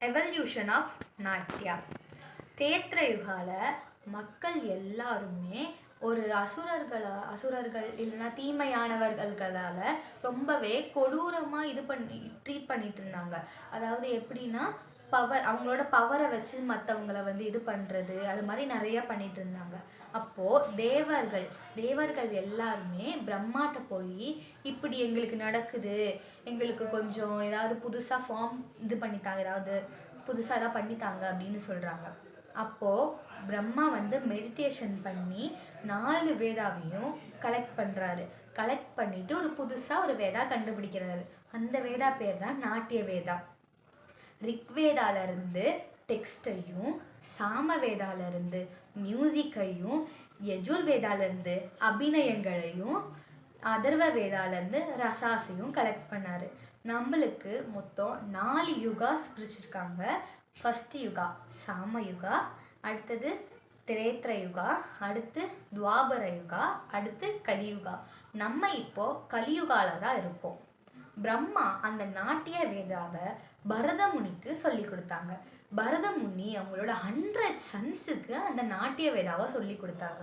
Evolution of நாட்டியா. தேத்திர யுகால மக்கள் எல்லாருமே ஒரு அசுரர்கள் இல்லைன்னா தீமையானவர்களால் ரொம்பவே கொடூரமாக ட்ரீட் பண்ணிட்டு இருந்தாங்க. அதாவது எப்படின்னா அவங்களோட பவரை வச்சு மற்றவங்களை இது பண்ணுறது, அது மாதிரி நிறையா பண்ணிட்டு இருந்தாங்க. அப்போது தேவர்கள் எல்லாருமே பிரம்மாட்ட போய் இப்படி எங்களுக்கு நடக்குது, எங்களுக்கு கொஞ்சம் ஏதாவது புதுசாக ஃபார்ம் பண்ணித்தாங்க, ஏதாவது புதுசாக ஏதாவது பண்ணித்தாங்க அப்படின்னு சொல்கிறாங்க. அப்போது பிரம்மா மெடிடேஷன் பண்ணி 4 வேதாவையும் கலெக்ட் பண்ணுறாரு. கலெக்ட் பண்ணிவிட்டு ஒரு புதுசாக ஒரு வேதா கண்டுபிடிக்கிறாரு. அந்த வேதா பேர் தான் நாட்டிய வேதா. ரிக்வேதாலேருந்து டெக்ஸ்டையும், சாமவேதாலேருந்து மியூசிக்கையும், யஜுர்வேதாலேருந்து அபிநயங்களையும், அதர்வ வேதாலேருந்து ரசாசையும் கலெக்ட் பண்ணார். நம்மளுக்கு மொத்தம் 4 யுகாஸ் பிரிச்சிருக்காங்க. ஃபஸ்ட் யுகா சாமயுகா, அடுத்தது திரேத்திர யுகா, அடுத்து துவாபர யுகா, அடுத்து கலியுகா. நம்ம இப்போ கலியுகால தான் இருக்கோம். பிரம்மா அந்த நாட்டிய வேதாவை பரதமுனிக்கு சொல்லி கொடுத்தாங்க. பரதமுனி அவங்களோட 100 சன்ஸுக்கு அந்த நாட்டிய வேதாவை சொல்லி கொடுத்தாங்க.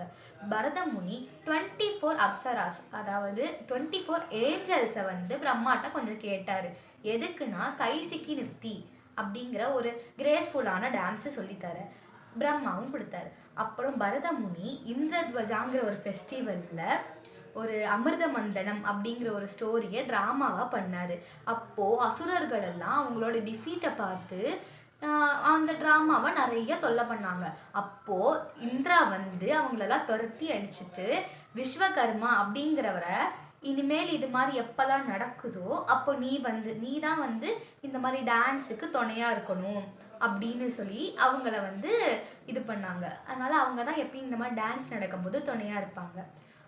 பரதமுனி 24 அப்சராஸ், அதாவது 24 ஏஞ்சல்ஸை பிரம்மாட்ட கொஞ்சம் கேட்டார். எதுக்குன்னா கைசிக்கி நிறுத்தி அப்படிங்கிற ஒரு கிரேஸ்ஃபுல்லான டான்ஸை சொல்லித்தர பிரம்மாவும் கொடுத்தாரு. அப்புறம் பரதமுனி இந்திரத்வஜாங்கிற ஒரு ஃபெஸ்டிவலில் ஒரு அமிர்த மந்தனம் அப்படிங்கிற ஒரு ஸ்டோரியை ட்ராமாவாக பண்ணார். அப்போது அசுரர்கள் எல்லாம் அவங்களோட டிஃபீட்டை பார்த்து அந்த ட்ராமாவை நிறைய தொல்லை பண்ணாங்க. அப்போது இந்திரா அவங்களெல்லாம் துரத்தி அடிச்சுட்டு விஸ்வகர்மா அப்படிங்கிறவரை, இனிமேல் இது மாதிரி எப்போல்லாம் நடக்குதோ அப்போ நீ தான் இந்த மாதிரி டான்ஸுக்கு துணையாக இருக்கணும் அப்படின்னு சொல்லி அவங்கள இது பண்ணாங்க. அதனால் அவங்க தான் எப்பயும் இந்த மாதிரி டான்ஸ் நடக்கும்போது துணையாக இருப்பாங்க.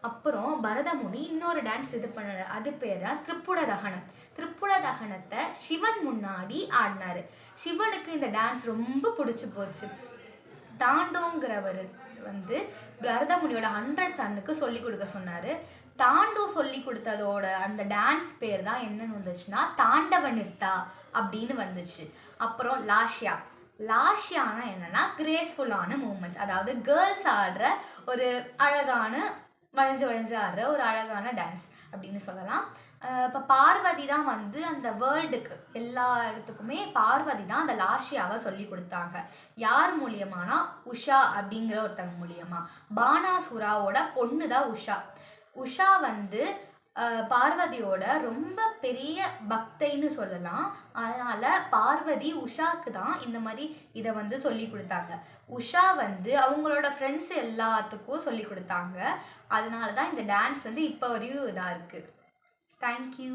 அப்புறம் பரதமுனி இன்னொரு டான்ஸ் பண்ணார். அது பேர் தான் திரிபுர தகனம். திரிபுர தகனத்தை சிவன் முன்னாடி ஆடினார். சிவனுக்கு இந்த டான்ஸ் ரொம்ப பிடிச்சி போச்சு. தாண்டோங்கிறவர் பரதமுனியோட 100 சன்னுக்கு சொல்லி கொடுக்க சொன்னார். தாண்டோ சொல்லி கொடுத்ததோட அந்த டான்ஸ் பேர் தான் என்னன்னு வந்துச்சுன்னா தாண்டவ நிறுத்தா அப்படின்னு வந்துச்சு. அப்புறம் லாஷ்யானா என்னன்னா கிரேஸ்ஃபுல்லான மூமெண்ட்ஸ், அதாவது கேர்ள்ஸ் ஆடுற ஒரு அழகான வளைஞ்சு ஆடுற ஒரு அழகான டான்ஸ் அப்படின்னு சொல்லலாம். இப்போ பார்வதி தான் அந்த வேர்ல்டுக்கு எல்லா இடத்துக்குமே பார்வதி தான் அந்த லாஷ்யாவை சொல்லி கொடுத்தாங்க. யார் மூலியமானா உஷா அப்படிங்கிற ஒருத்தங்க மூலியமா. பானாசுராவோட பொண்ணு தான் உஷா பார்வதியோட ரொம்ப பெரிய பக்தைன்னு சொல்லலாம். அதனால் பார்வதி உஷாக்கு தான் இந்த மாதிரி இதை சொல்லி கொடுத்தாங்க. உஷா அவங்களோட ஃப்ரெண்ட்ஸ் எல்லாத்துக்கும் சொல்லி கொடுத்தாங்க. அதனால தான் இந்த டான்ஸ் இப்போ வரையும் இதாக இருக்குது. தேங்க்யூ.